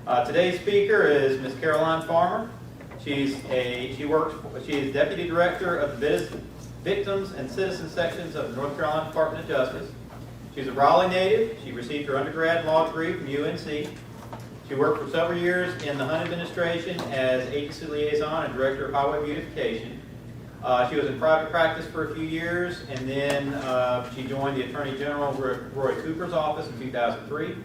Today's speaker is Ms. Caroline Farmer. She is Deputy Director of the Victims and Citizens sections of the North Carolina Department of Justice. She's a Raleigh native. She received her undergrad law degree from UNC. She worked for several years in the Hunt administration as agency liaison and director of highway beautification. She was in private practice for a few years, and then she joined the Attorney General Roy Cooper's office in 2003.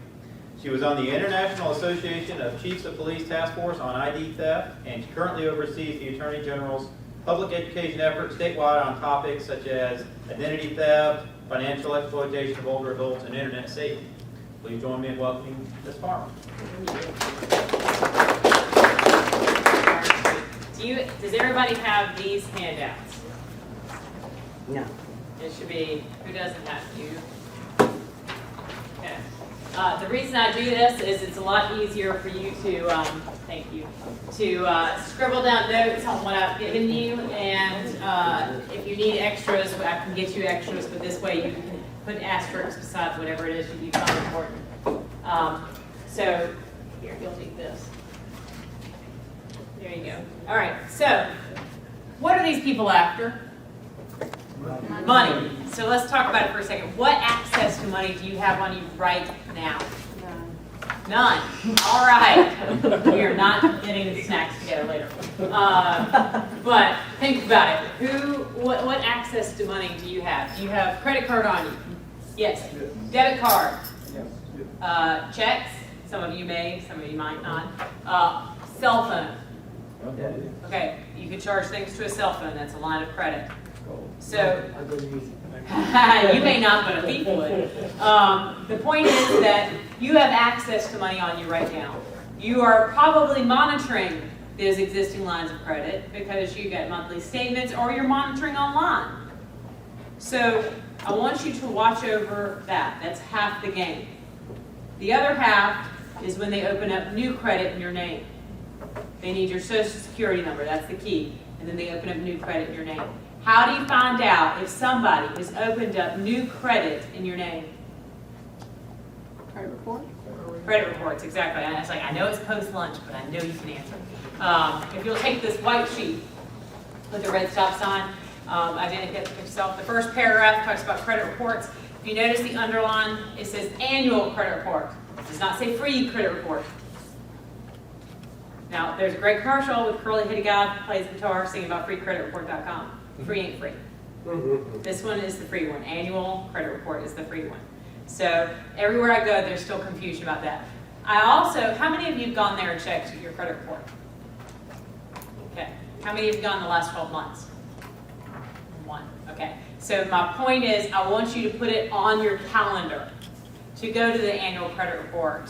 She was on the International Association of Chiefs of Police Task Force on ID theft, and she currently oversees the Attorney General's public education efforts statewide on topics such as identity theft, financial exploitation of older adults, and internet safety. Please join me in welcoming Ms. Farmer. Does everybody have these handouts? No. It should be, who doesn't have you? Okay. The reason I do this is it's a lot easier for you to, thank you, to scribble down notes on what I've given you, and if you need extras, I can get you extras, but this way you can put asterisks beside whatever it is you find important. So, here, you'll take this. There you go. All right, so what are these people after? Money. So let's talk about it for a second. What access to money do you have on you right now? None. All right. We are not getting the snacks together later. But think about it. What access to money do you have? Do you have credit card on you? Yes. Debit card? Yes. Checks? Some of you may, some of you might not. Cell phone? Okay. You can charge things to a cell phone. That's a line of credit. So, you may not, but a thief would. The point is that you have access to money on you right now. You are probably monitoring those existing lines of credit because you get monthly statements or you're monitoring online. So, I want you to watch over that. That's half the game. The other half is when they open up new credit in your name. They need your social security number. That's the key. And then they open up new credit in your name. How do you find out if somebody has opened up new credit in your name? Credit report? Credit reports, exactly. I was like, I know it's post-lunch, but I know you can answer. If you'll take this white sheet with the red stop sign, identify yourself. The first paragraph talks about credit reports. If you notice the underline, it says annual credit report. It does not say free credit report. Now, there's a great commercial with curly-headed guy who plays guitar singing about freecreditreport.com. Free ain't free. This one is the free one. Annual credit report is the free one. So everywhere I go, there's still confusion about that. I also, how many of you have gone there and checked your credit report? Okay. How many of you have gone the last 12 months? One. Okay. So my point is, I want you to put it on your calendar to go to the annual credit report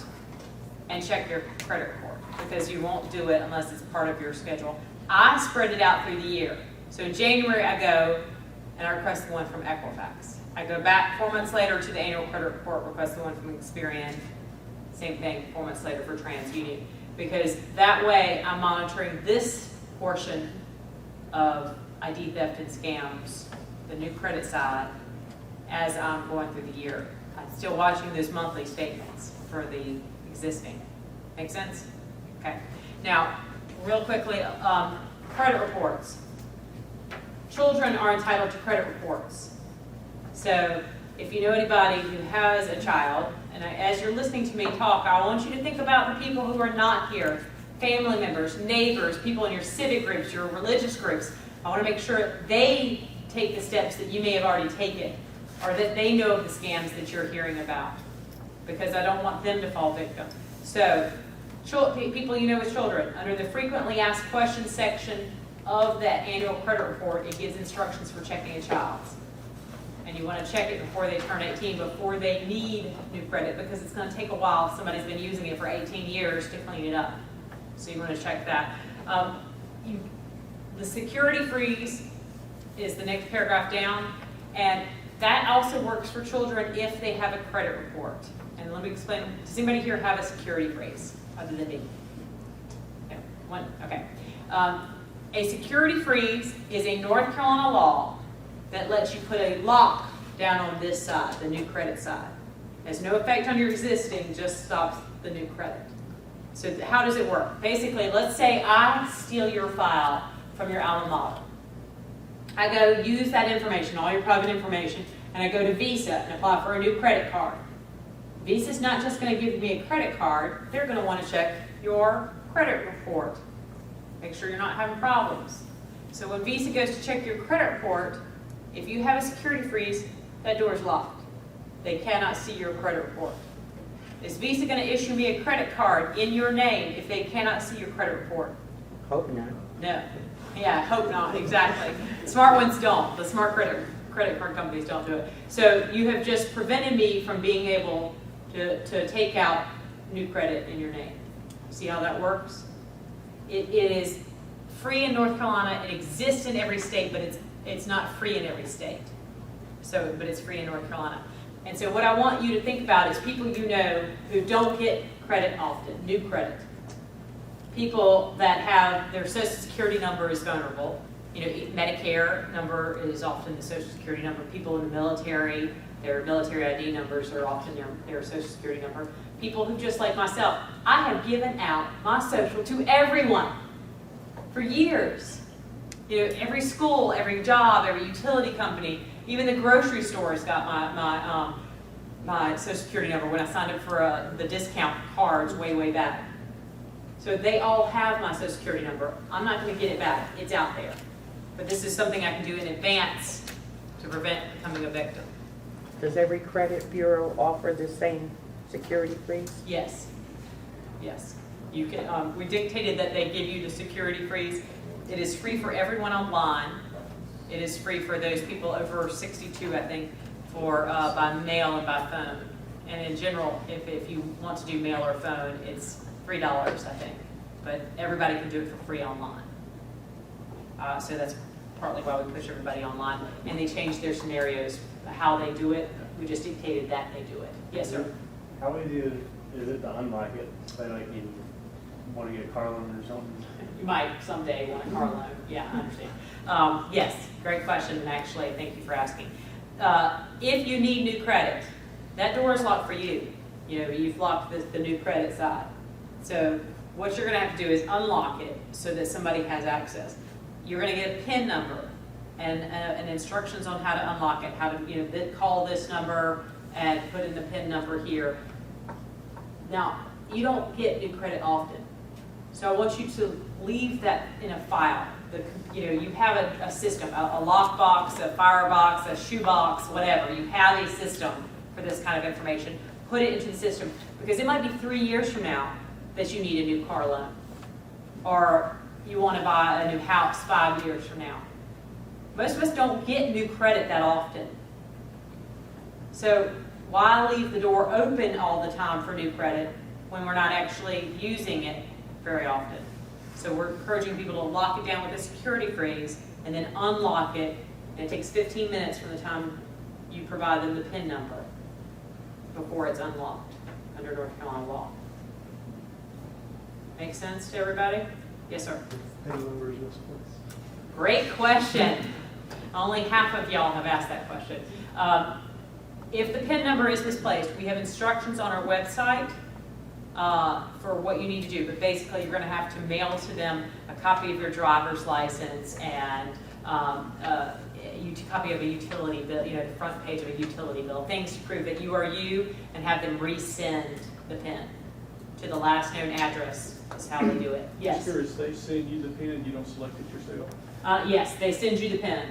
and check your credit report, because you won't do it unless it's part of your schedule. I spread it out through the year. So in January, I go and I request the one from Equifax. I go back 4 months later to the annual credit report, request the one from Experian. Same thing, 4 months later for TransUnion. Because that way, I'm monitoring this portion of ID theft and scams, the new credit side, as I'm going through the year. I'm still watching those monthly statements for the existing. Make sense? Okay. Now, real quickly, credit reports. Children are entitled to credit reports. So if you know anybody who has a child, and as you're listening to me talk, I want you to think about the people who are not here, family members, neighbors, people in your civic groups, your religious groups. I want to make sure they take the steps that you may have already taken, or that they know of the scams that you're hearing about, because I don't want them to fall victim. So people you know with children, under the frequently asked questions section of that annual credit report, it gives instructions for checking a child's. And you want to check it before they turn 18, before they need new credit, because it's going to take a while if somebody's been using it for 18 years to clean it up. So you want to check that. The security freeze is the next paragraph down, and that also works for children if they have a credit report. And let me explain. Does anybody here have a security freeze other than me? No. One? Okay. A security freeze is a North Carolina law that lets you put a lock down on this side, the new credit side. It has no effect on your existing, just stops the new credit. So how does it work? Basically, let's say I steal your file from your alma mater. I go use that information, all your private information, and I go to Visa and apply for a new credit card. Visa's not just going to give me a credit card, they're going to want to check your credit report. Make sure you're not having problems. So when Visa goes to check your credit report, if you have a security freeze, that door is locked. They cannot see your credit report. Is Visa going to issue me a credit card in your name if they cannot see your credit report? Hope not. No. Yeah, I hope not, exactly. Smart ones don't. The smart credit card companies don't do it. So you have just prevented me from being able to take out new credit in your name. See how that works? It is free in North Carolina. It exists in every state, but it's not free in every state. So, but it's free in North Carolina. And so what I want you to think about is people you know who don't get credit often, new credit. People that have their Social Security number is vulnerable. You know, Medicare number is often the Social Security number. People in the military, their military ID numbers are often their Social Security number. People who, just like myself, I have given out my social to everyone for years. You know, every school, every job, every utility company, even the grocery store has got my Social Security number when I signed up for the discount cards way back. So they all have my Social Security number. I'm not going to get it back. It's out there. But this is something I can do in advance to prevent becoming a victim. Does every credit bureau offer the same security freeze? Yes. Yes. You can. We dictated that they give you the security freeze. It is free for everyone online. It is free for those people over 62, I think, for by mail and by phone. And in general, if you want to do mail or phone, it's $3, I think. But everybody can do it for free online. So that's partly why we push everybody online. And they change their scenarios, how they do it. We just dictated that they do it. Yes, sir. How easy is it to unlock it? Say like you want to get a car loan or something? You might someday want a car loan. Yeah, I understand. Yes, great question, and actually, thank you for asking. If you need new credit, that door is locked for you. You know, you've locked the new credit side. So what you're going to have to do is unlock it so that somebody has access. You're going to get a PIN number and instructions on how to unlock it, how to call this number and put in the PIN number here. Now, you don't get new credit often. So I want you to leave that in a file. You have a system, a lockbox, a firebox, a shoebox, whatever. You have a system for this kind of information. Put it into the system because it might be 3 years from now that you need a new car loan, or you want to buy a new house 5 years from now. Most of us don't get new credit that often. So why leave the door open all the time for new credit when we're not actually using it very often? So we're encouraging people to lock it down with a security freeze and then unlock it. And it takes 15 minutes from the time you provide them the PIN number before it's unlocked under North Carolina law. Make sense to everybody? Yes, sir. Great question. Only half of y'all have asked that question. If the PIN number is misplaced, we have instructions on our website for what you need to do. But basically, you're going to have to mail to them a copy of your driver's license and a copy of a utility bill, the front page of a utility bill, things to prove that you are you, and have them resend the PIN to the last known address. Is how they do it. Yes. Just curious, they send you the PIN and you don't select it yourself? Yes, they send you the PIN.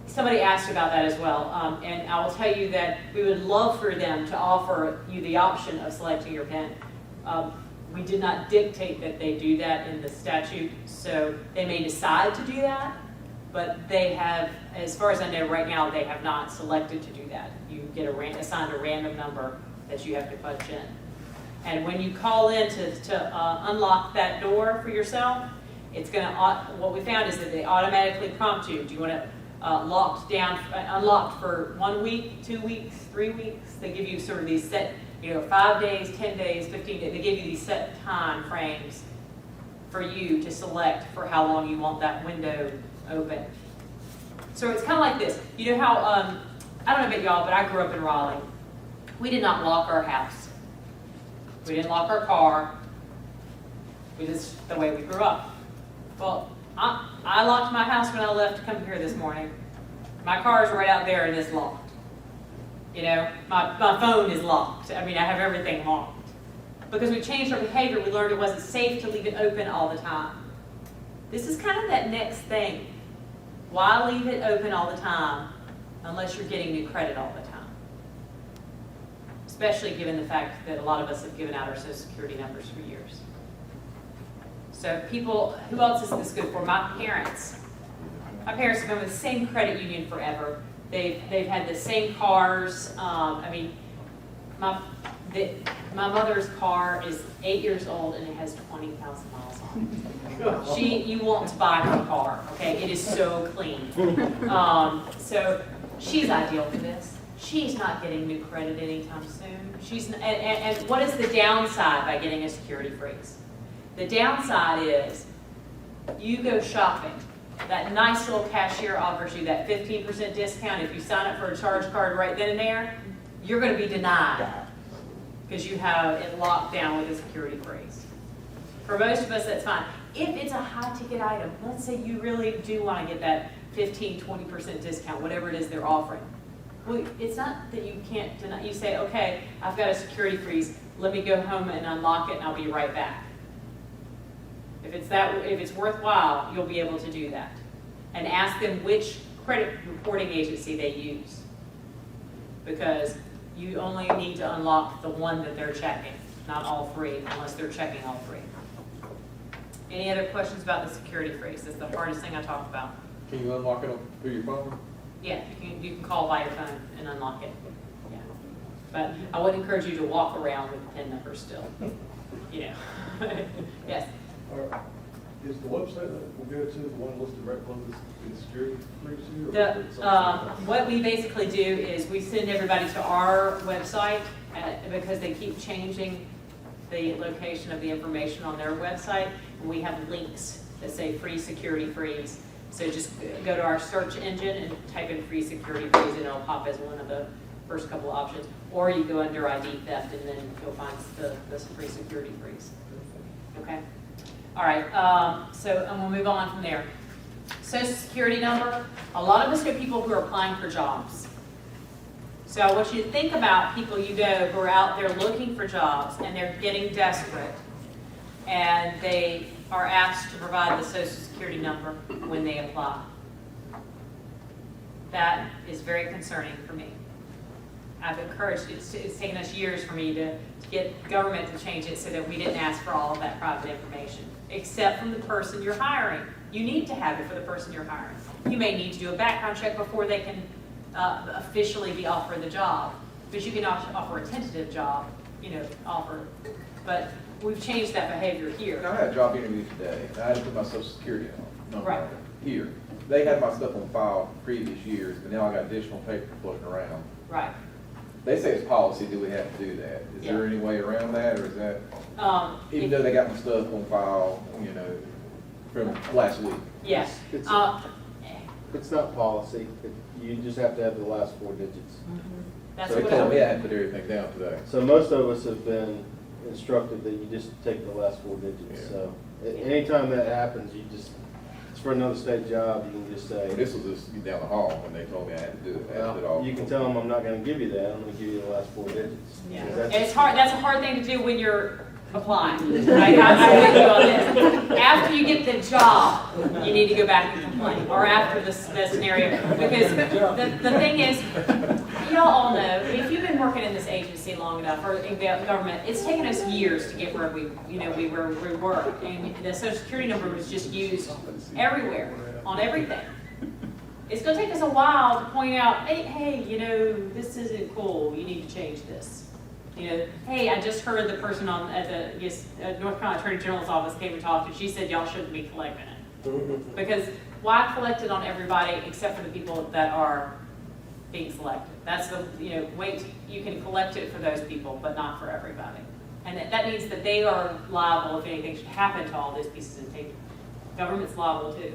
Somebody asked about that as well, and I will tell you that we would love for them to offer you the option of selecting your PIN. We did not dictate that they do that in the statute, so they may decide to do that, but they have, as far as I know right now, they have not selected to do that. You get assigned a random number that you have to punch in. And when you call in to unlock that door for yourself, it's going to, what we found is that they automatically prompt you. Do you want it unlocked for 1 week, 2 weeks, 3 weeks? They give you sort of these set, 5 days, 10 days, 15 days. They give you these set time frames for you to select for how long you want that window open. So it's kind of like this. You know how, I don't know about y'all, but I grew up in Raleigh. We did not lock our house. We didn't lock our car. Which is the way we grew up. Well, I locked my house when I left to come here this morning. My car is right out there and it's locked. You know, my phone is locked. I mean, I have everything locked. Because we changed our behavior, we learned it wasn't safe to leave it open all the time. This is kind of that next thing. Why leave it open all the time unless you're getting new credit all the time? Especially given the fact that a lot of us have given out our Social Security numbers for years. So people, who else is this good for? My parents. My parents have been with the same credit union forever. They've had the same cars. I mean, my mother's car is 8 years old and it has 20,000 miles on it. You want to buy her car, okay? It is so clean. So she's ideal for this. She's not getting new credit anytime soon. And what is the downside by getting a security freeze? The downside is you go shopping. That nice little cashier offers you that 15% discount if you sign up for a charge card right then and there. You're going to be denied because you have it locked down with a security freeze. For most of us, that's fine. If it's a high-ticket item, let's say you really do want to get that 15, 20% discount, whatever it is they're offering. Well, it's not that you can't deny. You say, okay, I've got a security freeze. Let me go home and unlock it, and I'll be right back. If it's worthwhile, you'll be able to do that. And ask them which credit reporting agency they use. Because you only need to unlock the one that they're checking, not all three, unless they're checking all three. Any other questions about the security freeze? That's the hardest thing I talk about. Can you unlock it through your phone? Yeah, you can call by your phone and unlock it. Yeah. But I would encourage you to walk around with the PIN number still. You know. Yes. Is the website that we'll go to the one listed right below the security freeze here? What we basically do is we send everybody to our website because they keep changing the location of the information on their website, and we have links that say free security freeze. So just go to our search engine and type in free security freeze, and it'll pop as one of the first couple options. Or you go under ID theft, and then you'll find the free security freeze. Okay. All right, and we'll move on from there. Social Security number. A lot of us know people who are applying for jobs. So I want you to think about people you know who are out there looking for jobs and they're getting desperate and they are asked to provide the Social Security number when they apply. That is very concerning for me. I've encouraged, it's taken us years for me to get government to change it so that we didn't ask for all of that private information, except from the person you're hiring. You need to have it for the person you're hiring. You may need to do a background check before they can officially be offered the job, but you can offer a tentative job, offer. But we've changed that behavior here. I had a job interview today, and I had to put my Social Security number Right. here. They had my stuff on file from previous years, but now I got additional paper floating around. Right. They say it's policy, do we have to do that? Is there any way around that, or is that, even though they got my stuff on file, from last week? Yes. It's not policy. You just have to have the last 4 digits. That's So they what told me I had to put everything down today. So most of us have been instructed that you just take the last 4 digits. Yeah. So anytime that happens, it's for another state job, you can just say. This was just down the hall when they told me I had to do it. I had to do it all. Well, you can tell them I'm not going to give you that. I'm going to give you the last 4 digits. Yeah. Because And that's- it's hard. That's a hard thing to do when you're applying. Right? I'm with you on this. After you get the job, you need to go back and complain, or after the scenario, because the thing is, y'all all know, if you've been working in this agency long enough, or in government, it's taken us years to get where we were, and the Social Security number was just used everywhere, on everything. It's going to take us a while to point out, hey, this isn't cool. You need to change this. Hey, I just heard the person at the North Carolina Attorney General's office came and talked, and she said y'all shouldn't be collecting it. Because why collect it on everybody except for the people that are being selected? That's you can collect it for those people, but not for everybody. And that means that they are liable if anything should happen to all those pieces of paper. Government's liable too.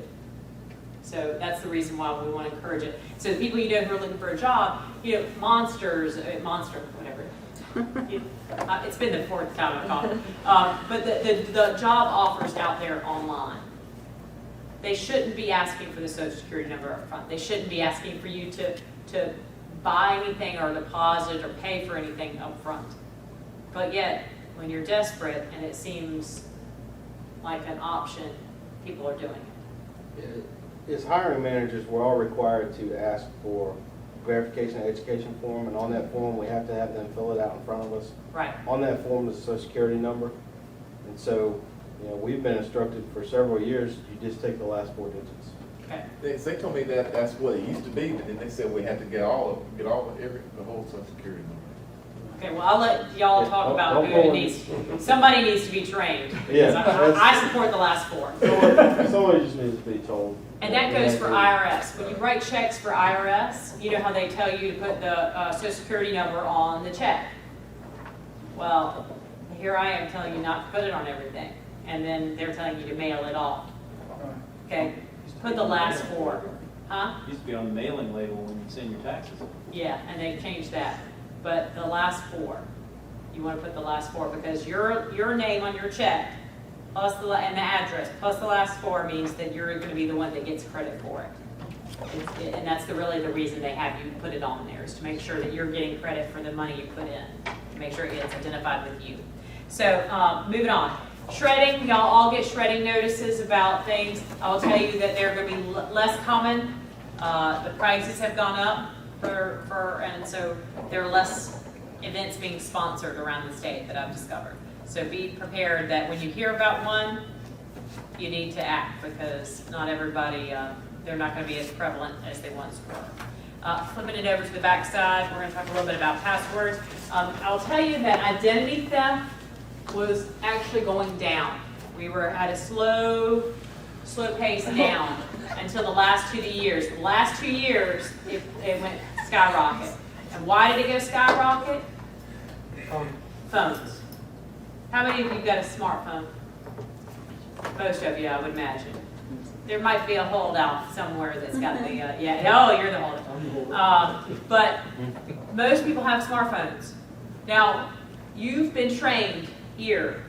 So that's the reason why we want to encourage it. So the people who are looking for a job, whatever. It's been the fourth time I've called. But the job offers out there online, they shouldn't be asking for the social security number up front. They shouldn't be asking for you to buy anything or deposit or pay for anything up front. But yet, when you're desperate and it seems like an option, people are doing it. As hiring managers, we're all required to ask for verification and education form, and on that form, we have to have them fill it out in front of us. Right. On that form is a social security number, and so, we've been instructed for several years, you just take the last 4 digits. Okay. They told me that that's what it used to be, but then they said we had to get the whole social security number. Okay, well, I'll let y'all talk about Don't who go it in. needs, somebody needs to be trained. Yeah, Because I support the last 4. Somebody just needs to be told. And that goes for IRS. When you write checks for IRS, you know how they tell you to put the social security number on the check? Well, here I am telling you not to put it on everything, and then they're telling you to mail it off. Okay, put the last 4. Huh? Used to be on the mailing label when you send your taxes. Yeah, and they've changed that. But the last 4, you want to put the last 4 because your name on your check plus and the address plus the last 4 means that you're going to be the one that gets credit for it. And that's really the reason they have you put it on there, is to make sure that you're getting credit for the money you put in, to make sure it gets identified with you. So moving on. Shredding, y'all all get shredding notices about things. I'll tell you that they're going to be less common. The prices have gone up and so there are less events being sponsored around the state that I've discovered. So be prepared that when you hear about one, you need to act, because not everybody, they're not going to be as prevalent as they once were. Flipping it over to the back side, we're going to talk a little bit about passwords. I'll tell you that identity theft was actually going down. We were at a slow pace down until the last 2 years. The last 2 years, it went skyrocket. And why did it go skyrocket? Phones. How many of you got a smartphone? Most of you, I would imagine. There might be a holdout somewhere that's got the, you're the holdout. But most people have smartphones. Now, you've been trained here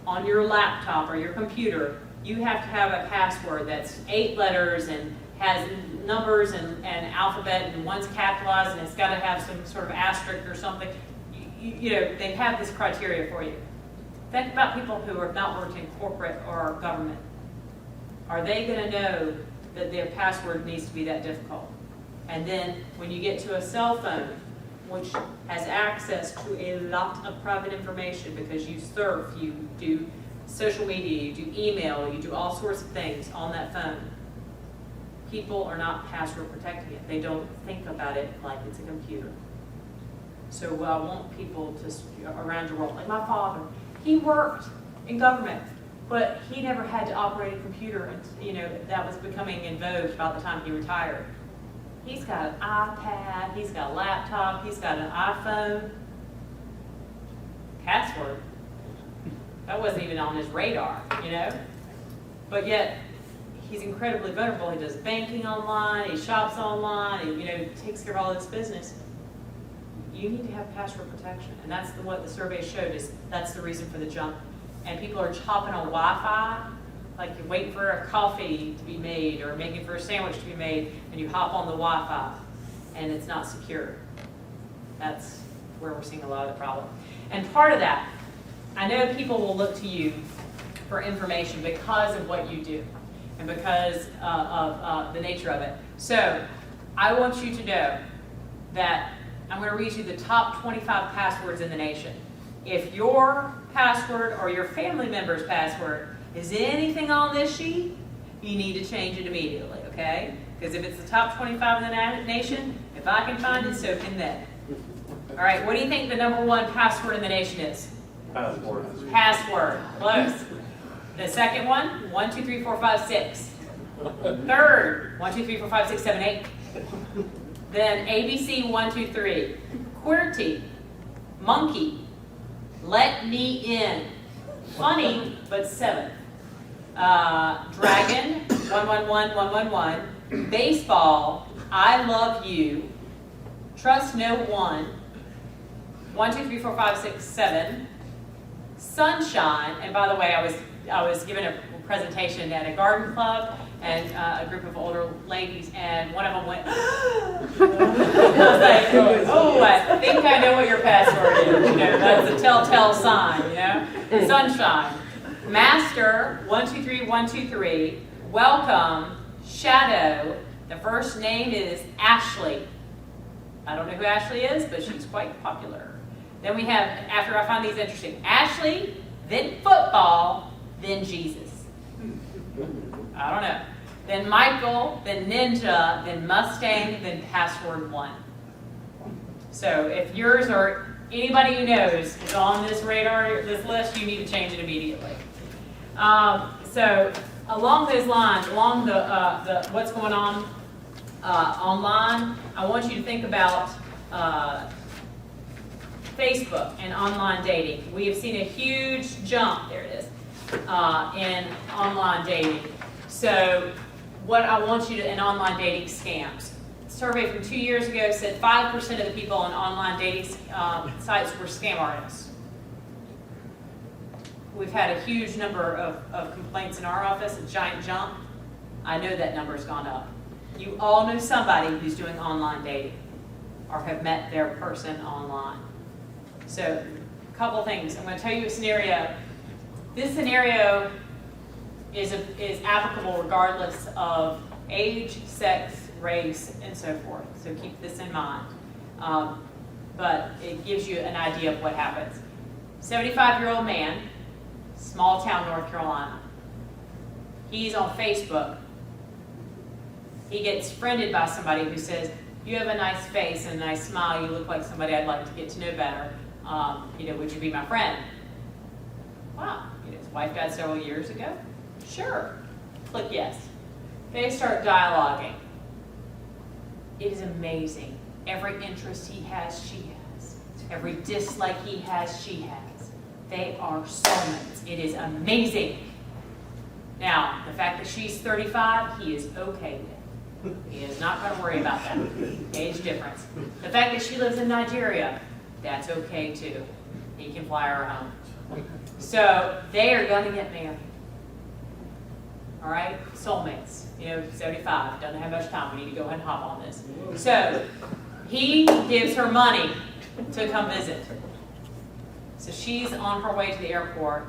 on your laptop or your computer, you have to have a password that's 8 letters and has numbers and alphabet, and one's capitalized and it's got to have some sort of asterisk or something. They have this criteria for you. Think about people who have not worked in corporate or government. Are they going to know that their password needs to be that difficult? And then when you get to a cell phone, which has access to a lot of private information because you surf, you do social media, you do email, you do all sorts of things on that phone. People are not password protecting it. They don't think about it like it's a computer. So I want people to, around your world, like my father, he worked in government, but he never had to operate a computer, and that was becoming in vogue about the time he retired. He's got an iPad, he's got a laptop, he's got an iPhone. Password. That wasn't even on his radar, But yet, he's incredibly vulnerable. He does banking online, he shops online, he takes care of all this business. You need to have password protection, and that's what the survey showed, is that's the reason for the jump. And people are hopping on Wi-Fi, like you're waiting for a coffee to be made or making for a sandwich to be made, and you hop on the Wi-Fi, and it's not secure. That's where we're seeing a lot of the problem. And part of that, I know people will look to you for information because of what you do and because of the nature of it. So I want you to know that I'm going to read you the top 25 passwords in the nation. If your password or your family member's password is anything on this sheet, you need to change it immediately, okay? Because if it's the top 25 in the nation, if I can find it, so can they. All right, what do you think the #1 password in the nation is? Password. Password. Close. The second one, 1, 2, 3, 4, 5, 6. Third, 1, 2, 3, 4, 5, 6, 7, 8. Then ABC 1, 2, 3. QWERTY. Monkey. Let me in. Funny, but 7. Dragon. 111 111. Baseball. I love you. Trust no one. 1, 2, 3, 4, 5, 6, 7. Sunshine, and by the way, I was given a presentation at a garden club, and a group of older ladies, and one of them went, I was like, oh, I think I know what your password is. You know, that's a telltale sign, you know? Sunshine. Master, 1, 2, 3, 1, 2, 3. Welcome, Shadow. The first name is Ashley. I don't know who Ashley is, but she's quite popular. Then we have, after I find these interesting, Ashley, then football, then Jesus. I don't know. Then Michael, then Ninja, then Mustang, then Password 1. So if yours or anybody who knows is on this radar, this list, you need to change it immediately. So along those lines, along the what's going on online, I want you to think about Facebook and online dating. We have seen a huge jump, there it is, in online dating. So what I want you to, in online dating scams. A survey from 2 years ago said 5% of the people on online dating sites were scam artists. We've had a huge number of complaints in our office, a giant jump. I know that number's gone up. You all know somebody who's doing online dating or have met their person online. So a couple things. I'm going to tell you a scenario. This scenario is applicable regardless of age, sex, race, and so forth. So keep this in mind. But it gives you an idea of what happens. 75-year-old man, small town, North Carolina. He's on Facebook. He gets friended by somebody who says, you have a nice face and a nice smile. You look like somebody I'd like to get to know better. Would you be my friend? Wow. His wife died several years ago. Sure. Click yes. They start dialoguing. It is amazing. Every interest he has, she has. Every dislike he has, she has. They are soulmates. It is amazing. Now, the fact that she's 35, he is okay with. He is not going to worry about that. Age difference. The fact that she lives in Nigeria, that's okay too. He can fly her home. So they are going to get married. All right? Soulmates. 75. Doesn't have much time. We need to go ahead and hop on this. So he gives her money to come visit. So she's on her way to the airport,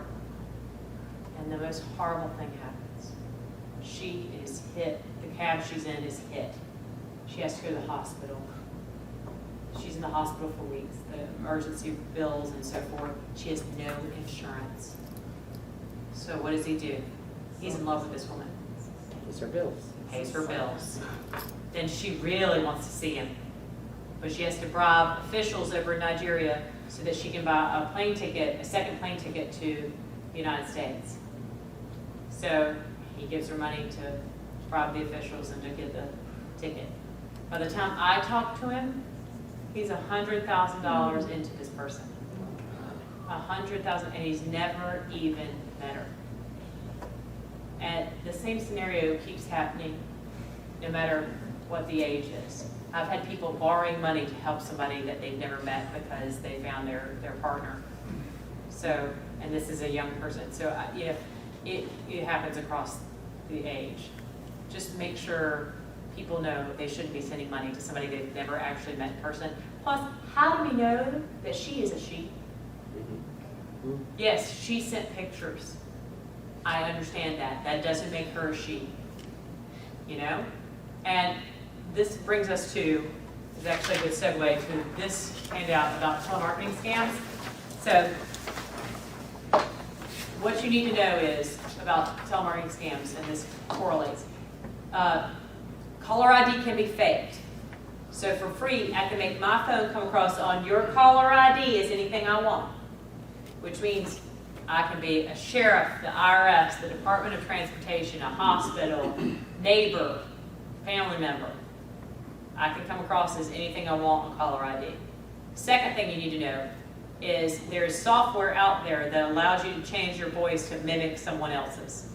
and the most horrible thing happens. She is hit. The cab she's in is hit. She has to go to the hospital. She's in the hospital for weeks. The emergency bills and so forth. She has no insurance. So what does he do? He's in love with this woman. Pays her bills. Pays her bills. Then she really wants to see him. But she has to bribe officials over in Nigeria so that she can buy a plane ticket, a second plane ticket to the United States. So he gives her money to bribe the officials and to get the ticket. By the time I talk to him, he's $100,000 into this person. $100,000, and he's never even met her. And the same scenario keeps happening no matter what the age is. I've had people borrowing money to help somebody that they've never met because they found their partner. So, and this is a young person. So, it happens across the age. Just make sure people know they shouldn't be sending money to somebody they've never actually met in person. Plus, how do we know that she is a she? Yes, she sent pictures. I understand that. That doesn't make her a she. And this brings us to, is actually a good segue to this handout about telemarketing scams. So, what you need to know is about telemarketing scams, and this correlates. Caller ID can be faked. So for free, I can make my phone come across on your caller ID as anything I want, which means I can be a sheriff, the IRS, the Department of Transportation, a hospital, neighbor, family member. I can come across as anything I want on caller ID. Second thing you need to know is there is software out there that allows you to change your voice to mimic someone else's.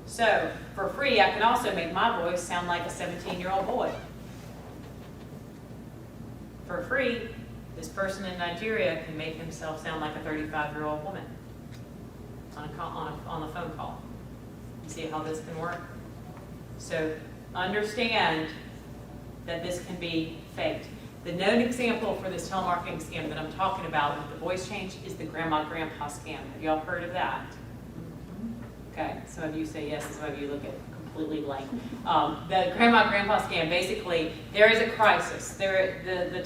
So for free, I can also make my voice sound like a 17-year-old boy. For free, This person in Nigeria can make himself sound like a 35-year-old woman on a phone call. You see how this can work? So understand that this can be faked. The known example for this telemarketing scam that I'm talking about with the voice change is the grandma-grandpa scam. Have y'all heard of that? Okay, some of you say yes, and some of you look at completely blank. The grandma-grandpa scam, basically, there is a crisis. The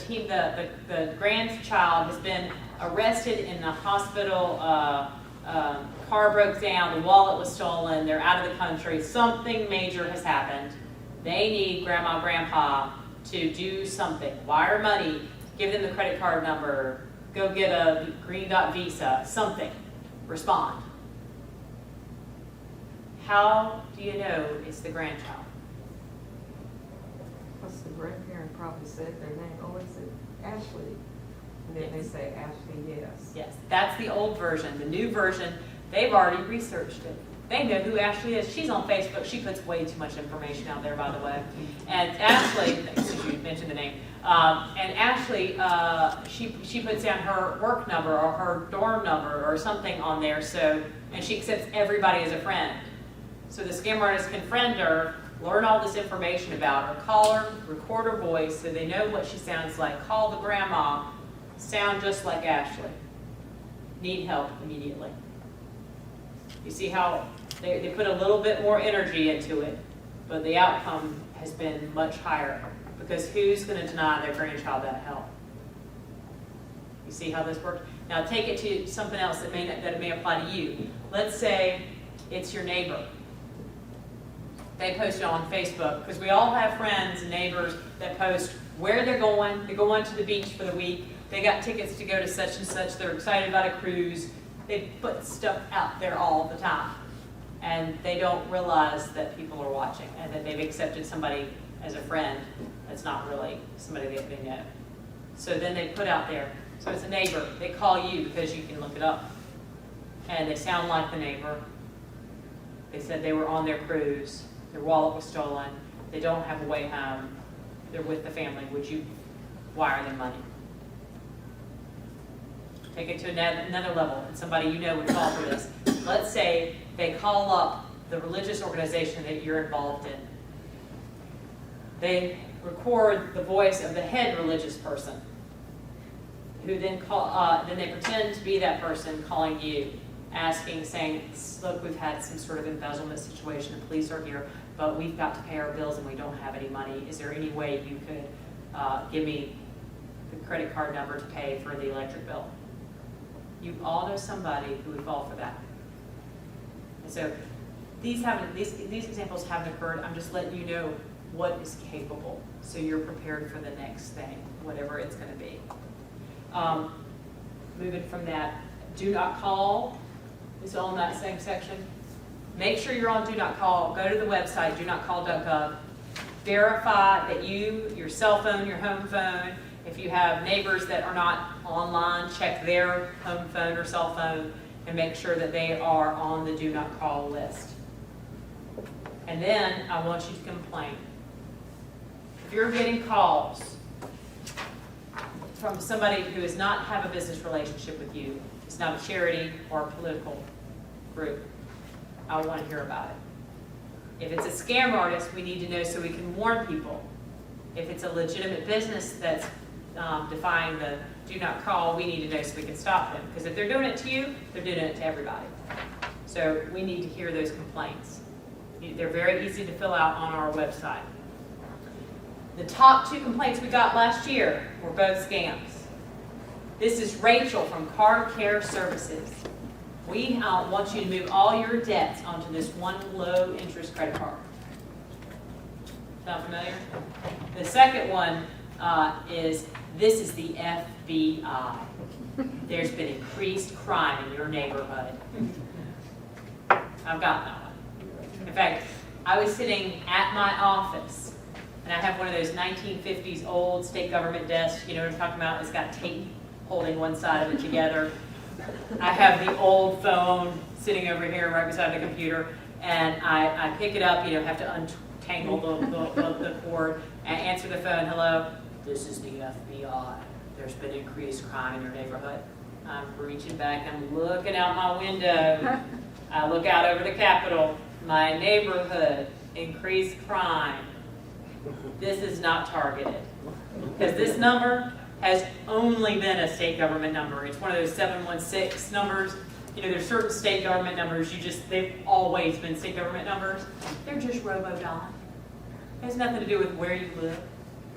grandchild has been arrested in the hospital, car broke down, the wallet was stolen, they're out of the country, something major has happened. They need grandma, grandpa to do something. Wire money, give them the credit card number, go get a green dot visa, something. Respond. How do you know it's the grandchild? Because the grandparent probably said their name, always said Ashley, and then they say Ashley, yes. Yes, that's the old version. The new version, they've already researched it. They know who Ashley is. She's on Facebook. She puts way too much information out there, by the way. And Ashley, since you mentioned the name, and Ashley, she puts down her work number or her dorm number or something on there. So, and she accepts everybody as a friend. So the scam artist can friend her, learn all this information about her, call her, record her voice so they know what she sounds like. Call the grandma, sound just like Ashley. Need help immediately. You see how they put a little bit more energy into it, but the outcome has been much higher because who's going to deny their grandchild that help? You see how this works? Now take it to something else that may apply to you. Let's say it's your neighbor. They post it on Facebook because we all have friends and neighbors that post where they're going. They're going to the beach for the week. They got tickets to go to such and such. They're excited about a cruise. They put stuff out there all the time. And they don't realize that people are watching and that they've accepted somebody as a friend that's not really somebody that they know. So then they put out there, so it's a neighbor. They call you because you can look it up. And they sound like the neighbor. They said they were on their cruise. Their wallet was stolen. They don't have a way home. They're with the family. Would you wire them money? Take it to another level, and somebody you know would fall for this. Let's say they call up the religious organization that you're involved in. They record the voice of the head religious person, who then then they pretend to be that person calling you, asking, saying, look, we've had some sort of embezzlement situation, the police are here, but we've got to pay our bills and we don't have any money. Is there any way you could give me the credit card number to pay for the electric bill? You all know somebody who would fall for that. And so these examples haven't occurred. I'm just letting you know what is capable, so you're prepared for the next thing, whatever it's going to be. Moving from that, do not call is all in that same section. Make sure you're on do not call. Go to the website, donotcall.gov. Verify that your cell phone, your home phone, if you have neighbors that are not online, check their home phone or cell phone and make sure that they are on the do not call list. And then I want you to complain. If you're getting calls from somebody who does not have a business relationship with you, it's not a charity or a political group, I want to hear about it. If it's a scam artist, we need to know so we can warn people. If it's a legitimate business that's defying the do not call, we need to know so we can stop them. Because if they're doing it to you, they're doing it to everybody. So we need to hear those complaints. They're very easy to fill out on our website. The top 2 complaints we got last year were both scams. This is Rachel from Car Care Services. We want you to move all your debts onto this one low interest credit card. Sound familiar? The second one is, this is the FBI. There's been increased crime in your neighborhood. I've got that one. In fact, I was sitting at my office, and I have one of those 1950s old state government desks, you know what I'm talking about? It's got tape holding one side of it together. I have the old phone sitting over here right beside the computer, and I pick it up, have to untangle the cord, and answer the phone. Hello, this is the FBI. there's been increased crime in your neighborhood. I'm reaching back, I'm looking out my window. I look out over the Capitol, my neighborhood, increased crime. This is not targeted. Because this number has only been a state government number. It's one of those 716 numbers. You know, there's certain state government numbers, they've always been state government numbers. They're just robo-dial. It has nothing to do with where you live.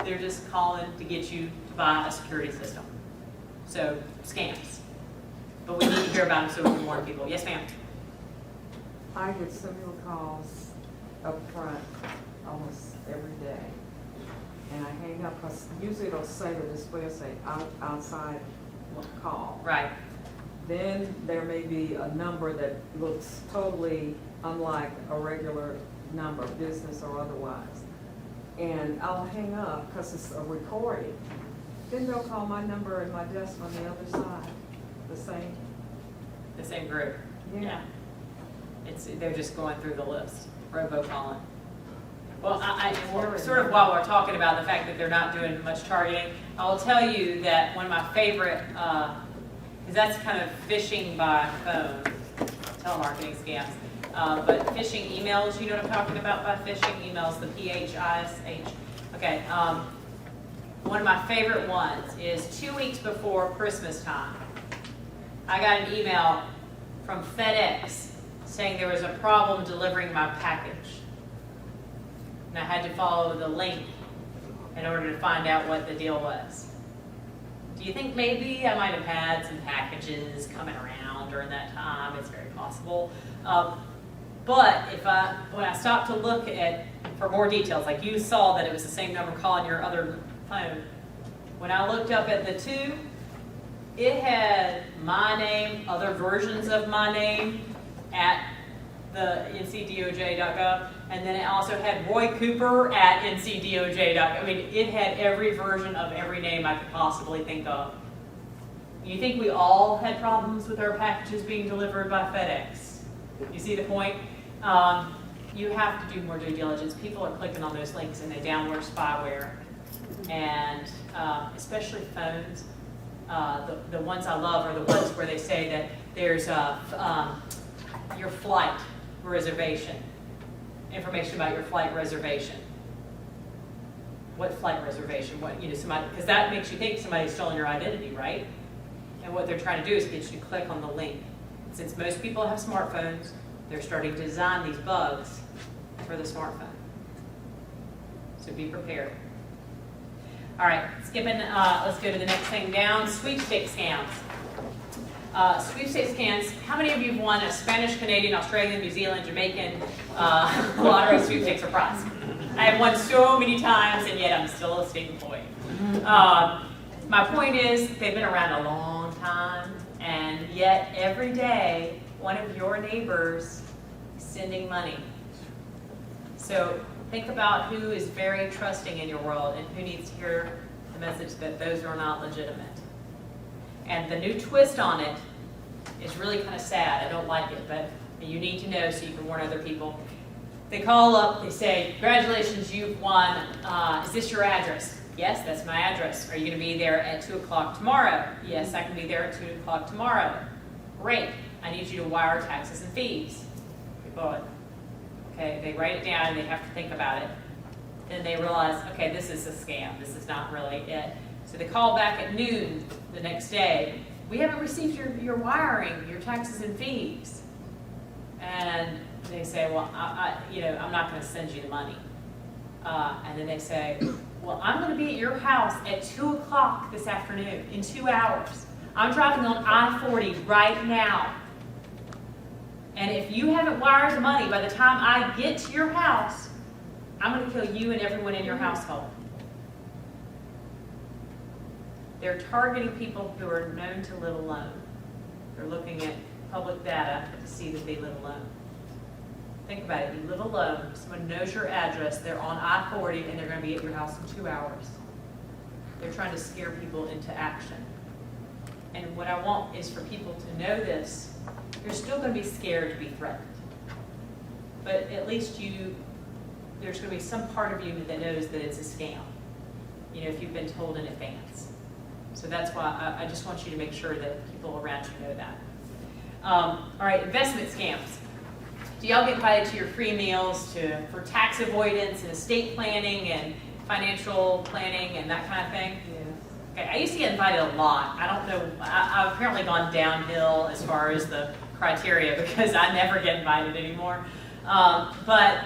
They're just calling to get you to buy a security system. So, scams. But we need to hear about them so we can warn people. Yes, ma'am? I get similar calls up front almost every day. And I hang up, because usually it'll say, the display will say outside call. Right. Then there may be a number that looks totally unlike a regular number, business or otherwise. And I'll hang up because it's a recording. Then they'll call my number and my desk on the other side, the same. The same group. Yeah. They're just going through the list, robocalling. Well, sort of while we're talking about the fact that they're not doing much targeting, I'll tell you that one of my favorite, because that's kind of phishing by phone, telemarketing scams. But phishing emails, you know what I'm talking about by phishing emails, the PHISH. Okay, one of my favorite ones is 2 weeks before Christmas time. I got an email from FedEx saying there was a problem delivering my package. And I had to follow the link in order to find out what the deal was. Do you think maybe I might have had some packages coming around during that time? It's very possible. But when I stopped to look for more details, like you saw that it was the same number calling your other phone, when I looked up at the two, it had my name, other versions of my name at the NCDOJ.gov, and then it also had Roy Cooper at NCDOJ.gov. I mean, it had every version of every name I could possibly think of. You think we all had problems with our packages being delivered by FedEx? You see the point? You have to do more due diligence. People are clicking on those links and they download spyware. And especially phones. The ones I love are the ones where they say that there's your flight reservation, information about your flight reservation. What flight reservation? Somebody, because that makes you think somebody's stolen your identity, right? And what they're trying to do is get you to click on the link. Since most people have smartphones, they're starting to design these bugs for the smartphone. So be prepared. All right, skipping, let's go to the next thing down, sweepstakes scams. Sweepstakes scams, how many of you have won a Spanish, Canadian, Australian, New Zealand, Jamaican lottery sweepstakes or prize? I have won so many times and yet I'm still a state employee. My point is, they've been around a long time and yet every day, one of your neighbors is sending money. So think about who is very trusting in your world and who needs to hear the message that those are not legitimate. And the new twist on it is really kind of sad. I don't like it, but you need to know so you can warn other people. They call up, they say, congratulations, you've won. Is this your address? Yes, that's my address. Are you going to be there at 2 o'clock tomorrow? Yes, I can be there at 2 o'clock tomorrow. Great. I need you to wire taxes and fees. Okay, they write it down and they have to think about it. Then they realize, okay, this is a scam. This is not really it. So they call back at noon the next day. We haven't received your wiring, your taxes and fees. And they say, well, I'm not going to send you the money. And then they say, well, I'm going to be at your house at 2 o'clock this afternoon, in 2 hours. I'm driving on I-40 right now. And if you haven't wired the money by the time I get to your house, I'm going to kill you and everyone in your household. They're targeting people who are known to live alone. They're looking at public data to see that they live alone. Think about it. You live alone. Someone knows your address. They're on I-40 and they're going to be at your house in 2 hours. They're trying to scare people into action. And what I want is for people to know this. You're still going to be scared to be threatened. But at least there's going to be some part of you that knows that it's a scam. If you've been told in advance. So that's why I just want you to make sure that people around you know that. All right, investment scams. Do y'all get invited to your free meals for tax avoidance and estate planning and financial planning and that kind of thing? Okay, I used to get invited a lot. I don't know, I've apparently gone downhill as far as the criteria because I never get invited anymore. But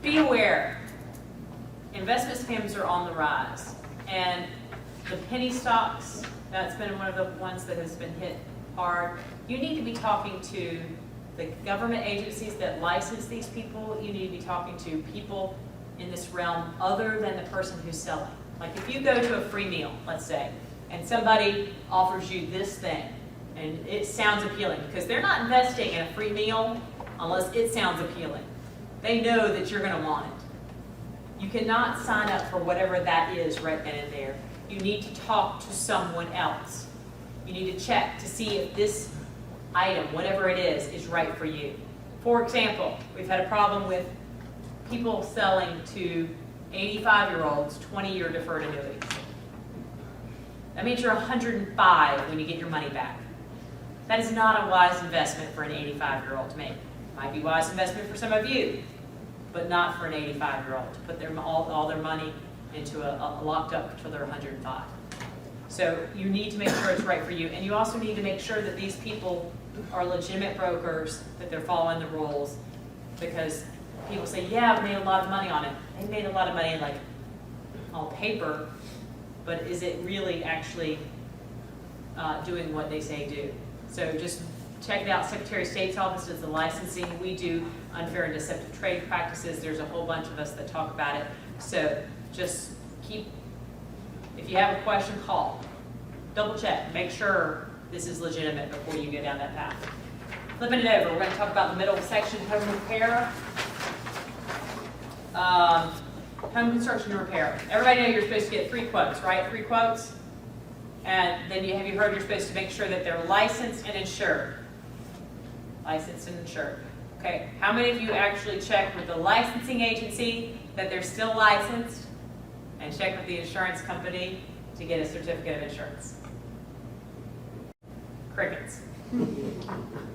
be aware, investment scams are on the rise. And the penny stocks, that's been one of the ones that has been hit hard. You need to be talking to the government agencies that license these people. You need to be talking to people in this realm other than the person who's selling. Like if you go to a free meal, let's say, and somebody offers you this thing, and it sounds appealing, because they're not investing in a free meal unless it sounds appealing. They know that you're going to want it. You cannot sign up for whatever that is right then and there. You need to talk to someone else. You need to check to see if this item, whatever it is right for you. For example, we've had a problem with people selling to 85-year-olds 20-year deferred annuities. That means you're 105 when you get your money back. That is not a wise investment for an 85-year-old to make. It might be a wise investment for some of you, but not for an 85-year-old to put all their money into a locked up until they're 105. So you need to make sure it's right for you. And you also need to make sure that these people are legitimate brokers, that they're following the rules, because people say, yeah, I've made a lot of money on it. They made a lot of money like on paper, but is it really actually doing what they say do? So just check it out. Secretary of State's office does the licensing. We do unfair and deceptive trade practices. There's a whole bunch of us that talk about it. So just if you have a question, call. Double check. Make sure this is legitimate before you go down that path. Flipping it over, we're going to talk about the middle section, home repair. Home construction and repair. Everybody know you're supposed to get 3 quotes, right? 3 quotes. And then have you heard you're supposed to make sure that they're licensed and insured? Licensed and insured. Okay, how many of you actually check with the licensing agency that they're still licensed and check with the insurance company to get a certificate of insurance? Crickets.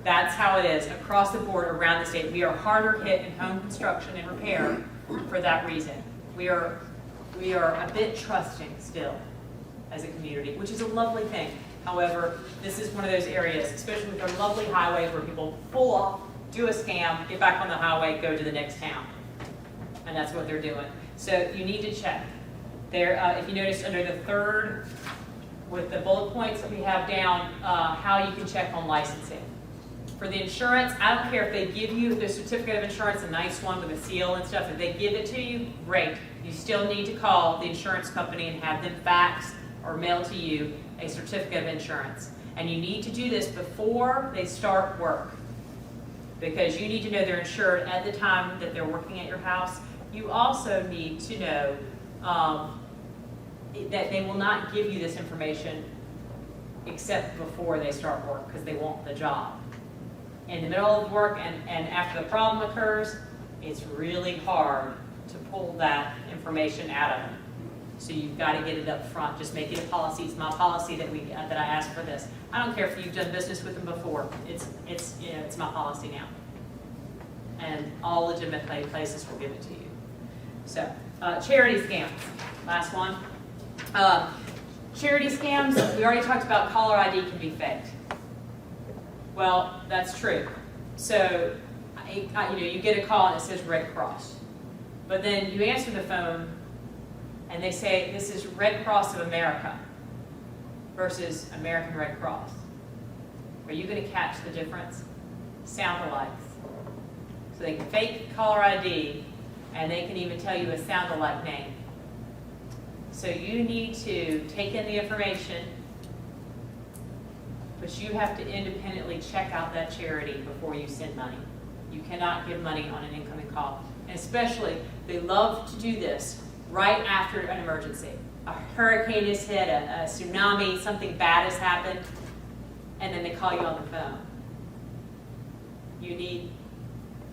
That's how it is across the board around the state. We are harder hit in home construction and repair for that reason. We are a bit trusting still as a community, which is a lovely thing. However, this is one of those areas, especially with our lovely highways, where people pull off, do a scam, get back on the highway, go to the next town. And that's what they're doing. So you need to check. There, if you notice under the third, with the bullet points that we have down, how you can check on licensing. For the insurance, I don't care if they give you the certificate of insurance, a nice one with a seal and stuff. If they give it to you, great. You still need to call the insurance company and have them fax or mail to you a certificate of insurance. And you need to do this before they start work, because you need to know they're insured at the time that they're working at your house. You also need to know that they will not give you this information except before they start work, because they want the job. In the middle of work and after the problem occurs, it's really hard to pull that information out of them. So you've got to get it up front. Just make it a policy. It's my policy that I ask for this. I don't care if you've done business with them before. It's my policy now. And all legitimate places will give it to you. So charity scams. Last one. Charity scams. We already talked about caller ID can be faked. Well, that's true. So you get a call and it says Red Cross, but then you answer the phone and they say, this is Red Cross of America versus American Red Cross. Are you going to catch the difference? Sound-alikes. So they can fake caller ID, and they can even tell you a sound-alike name. So you need to take in the information, but you have to independently check out that charity before you send money. You cannot give money on an incoming call. And especially, they love to do this right after an emergency. A hurricane has hit, a tsunami, something bad has happened, and then they call you on the phone.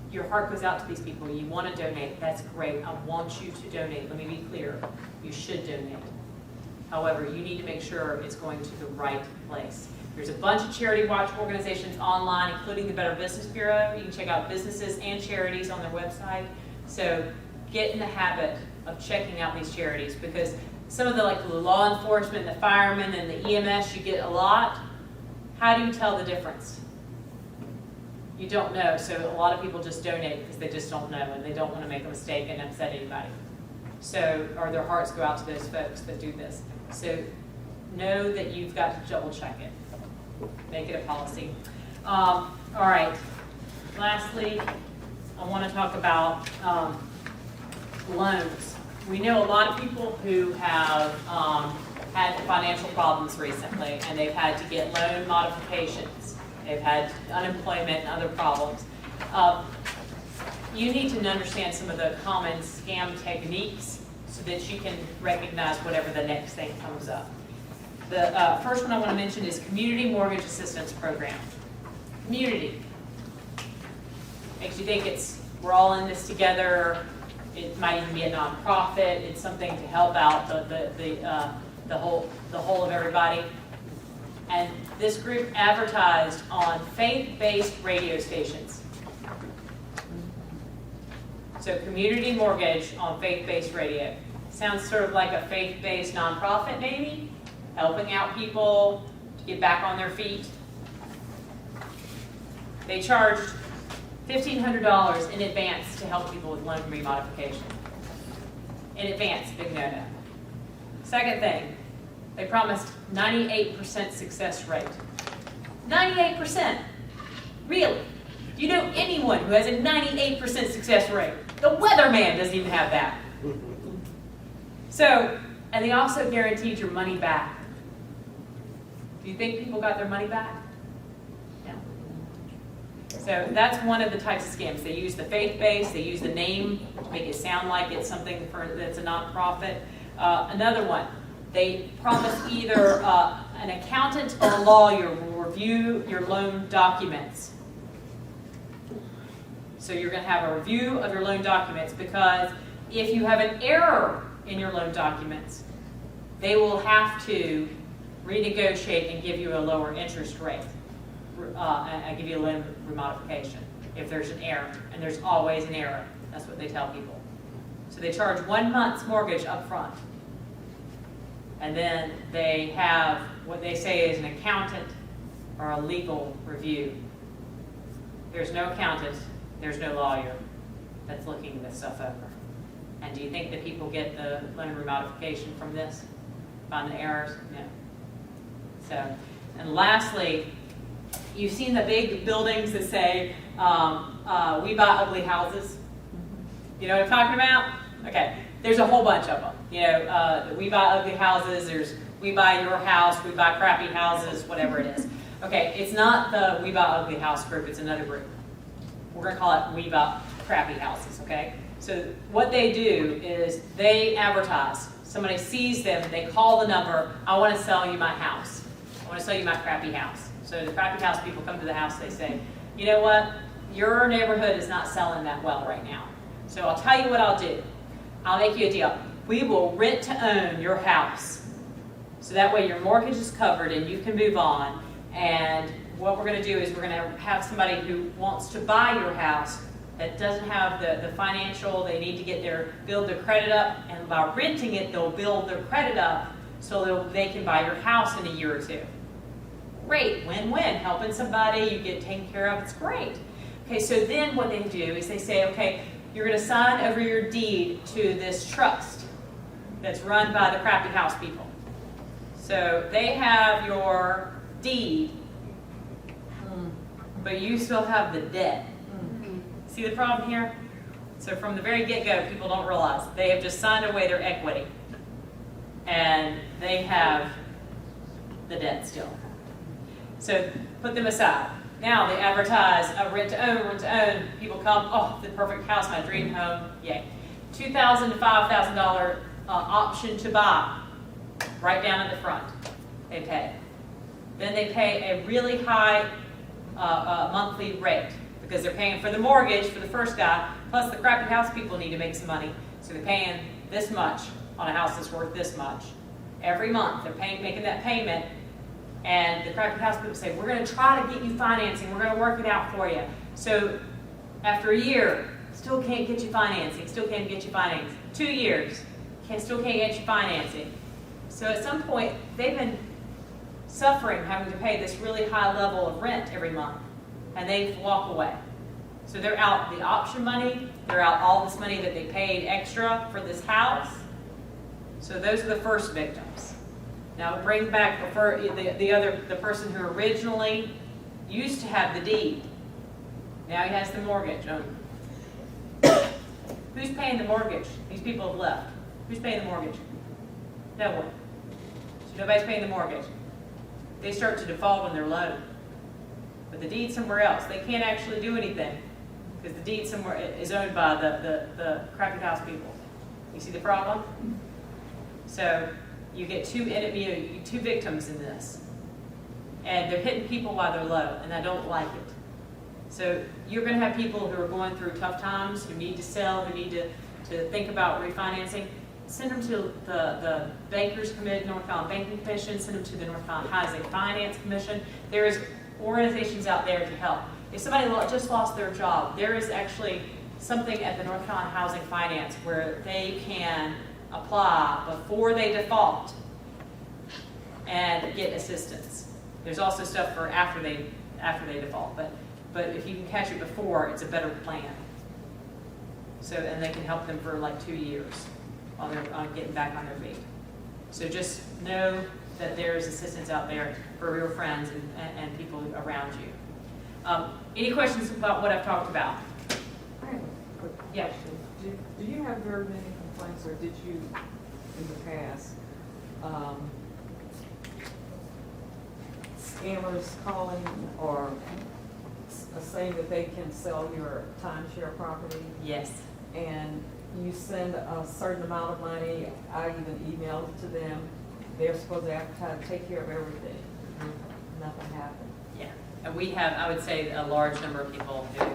Your heart goes out to these people. You want to donate. That's great. I want you to donate. Let me be clear. You should donate. However, you need to make sure it's going to the right place. There's a bunch of charity watch organizations online, including the Better Business Bureau. You can check out businesses and charities on their website. So get in the habit of checking out these charities, because some of the like the law enforcement, the firemen, and the EMS you get a lot. How do you tell the difference? You don't know, so a lot of people just donate because they just don't know and they don't want to make a mistake and upset anybody. So, or their hearts go out to those folks that do this. So know that you've got to double check it. Make it a policy. All right, lastly, I want to talk about loans. We know a lot of people who have had financial problems recently, and they've had to get loan modifications. They've had unemployment and other problems. You need to understand some of the common scam techniques so that you can recognize whatever the next thing comes up. The first one I want to mention is Community Mortgage Assistance Program. Community. Makes you think we're all in this together. It might even be a nonprofit. It's something to help out the whole of everybody. And this group advertised on faith-based radio stations. So community mortgage on faith-based radio. Sounds sort of like a faith-based nonprofit maybe, helping out people to get back on their feet. They charged $1,500 in advance to help people with loan remodification. In advance, big no-no. Second thing, they promised 98% success rate. 98%? Really? Do you know anyone who has a 98% success rate? The weatherman doesn't even have that. So, and they also guaranteed your money back. Do you think people got their money back? No. So that's one of the types of scams. They use the faith-based, they use the name to make it sound like it's something that's a nonprofit. Another one, they promise either an accountant or a lawyer will review your loan documents. So you're going to have a review of your loan documents, because if you have an error in your loan documents, they will have to renegotiate and give you a lower interest rate and give you a loan remodification if there's an error. And there's always an error. That's what they tell people. So they charge 1 month's mortgage up front. And then they have what they say is an accountant or a legal review. There's no accountant, there's no lawyer that's looking this stuff over. And do you think that people get the loan remodification from this? Find the errors? No. So, and lastly, you've seen the big buildings that say, we buy ugly houses. You know what I'm talking about? Okay, there's a whole bunch of them. You know, we buy ugly houses, there's we buy your house, we buy crappy houses, whatever it is. Okay, it's not the we buy ugly house group, it's another group. We're gonna call it we buy crappy houses, okay? So what they do is they advertise. Somebody sees them, they call the number, I wanna sell you my house. I wanna sell you my crappy house. So the crappy house people come to the house, they say, you know what, your neighborhood is not selling that well right now. So I'll tell you what I'll do. I'll make you a deal. We will rent to own your house. So that way your mortgage is covered and you can move on. And what we're going to do is we're going to have somebody who wants to buy your house that doesn't have the financial, they need to build their credit up, and by renting it, they'll build their credit up so they can buy your house in a year or two. Great, win-win, helping somebody, you get taken care of, it's great. Okay, so then what they do is they say, okay, you're going to sign over your deed to this trust that's run by the crappy house people. So they have your deed, but you still have the debt. See the problem here? So from the very get-go, people don't realize they have just signed away their equity, and they have the debt still. So put them aside. Now they advertise a rent to own. People come, oh, the perfect house, my dream home, yay. $2,000 to $5,000 option to buy, right down in the front. They pay. Then they pay a really high monthly rate because they're paying for the mortgage for the first guy, plus the crappy house people need to make some money, so they're paying this much on a house that's worth this much. every month, they're making that payment, and the crappy house people say, we're gonna try to get you financing, we're gonna work it out for you. So after a year, still can't get you financing, still can't get you financing. 2 years, still can't get you financing. So at some point, they've been suffering having to pay this really high level of rent every month, and they walk away. So they're out the option money, they're out all this money that they paid extra for this house. So those are the first victims. Now bring back the person who originally used to have the deed. Now he has the mortgage. Who's paying the mortgage? These people have left. Who's paying the mortgage? No one. So nobody's paying the mortgage. They start to default on their loan. But the deed's somewhere else. They can't actually do anything because the deed somewhere is owned by the crappy house people. You see the problem? So you get two victims in this. And they're hitting people while they're low, and I don't like it. So you're going to have people who are going through tough times, who need to sell, who need to think about refinancing. Send them to the Bankers Committee, North Carolina Banking Commission, send them to the North Carolina Housing Finance Commission. There is organizations out there to help. If somebody just lost their job, there is actually something at the North Carolina Housing Finance where they can apply before they default and get assistance. There's also stuff for after they default, but if you can catch it before, it's a better plan. So, and they can help them for like 2 years on getting back on their feet. So just know that there's assistance out there for real friends and people around you. Any questions about what I've talked about? I have a quick Yeah. question. Do you have very many complaints, or did you in the past, scammers calling or saying that they can sell your timeshare property? Yes. And you send a certain amount of money, I even emailed it to them, they're supposed to advertise, take care of everything. Nothing happened. Yeah, and we have, I would say, a large number of people who,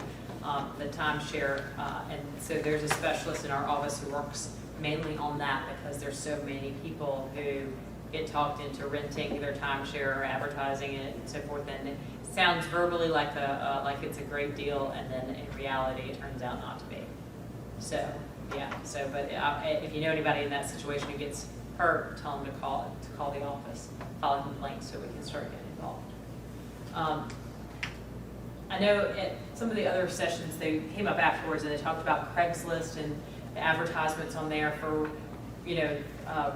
the timeshare, and so there's a specialist in our office who works mainly on that because there's so many people who get talked into renting their timeshare or advertising it and so forth, and it sounds verbally like it's a great deal, and then in reality it turns out not to be. So, yeah, so, but if you know anybody in that situation who gets hurt, tell them to call the office, file a complaint so we can start getting involved. I know at some of the other sessions, they came up afterwards and they talked about Craigslist and the advertisements on there for,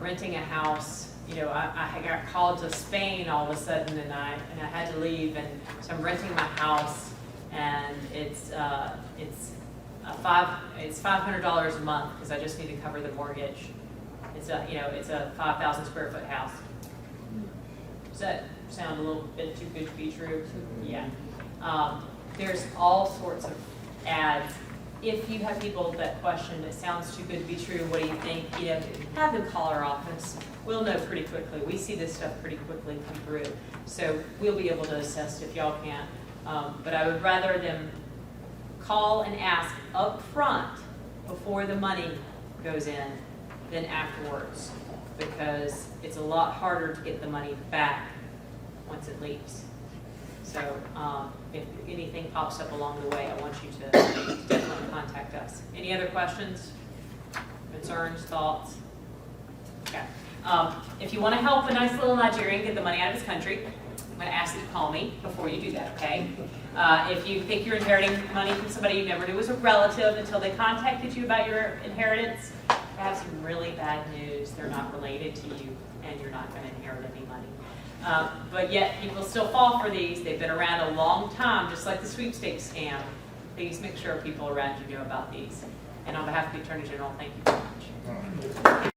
renting a house. I got called to Spain all of a sudden and I had to leave, and so I'm renting my house, and it's $500 a month because I just need to cover the mortgage. It's a 5,000 square foot house. Does that sound a little bit too good to be true? Yeah. There's all sorts of ads. If you have people that question, it sounds too good to be true, what do you think? Have them call our office. We'll know pretty quickly. We see this stuff pretty quickly come through. So we'll be able to assess if y'all can't. But I would rather them call and ask up front before the money goes in than afterwards, because it's a lot harder to get the money back once it leaves. So if anything pops up along the way, I want you to definitely contact us. Any other questions, concerns, thoughts? Okay. If you want to help a nice little Nigerian get the money out of his country, I'm going to ask you to call me before you do that, okay? If you think you're inheriting money from somebody you never knew was a relative until they contacted you about your inheritance, I have some really bad news. They're not related to you, and you're not going to inherit any money. But yet people still fall for these. They've been around a long time, just like the Sweepstakes scam. Please make sure people around you know about these. And on behalf of the Attorney General, thank you very much.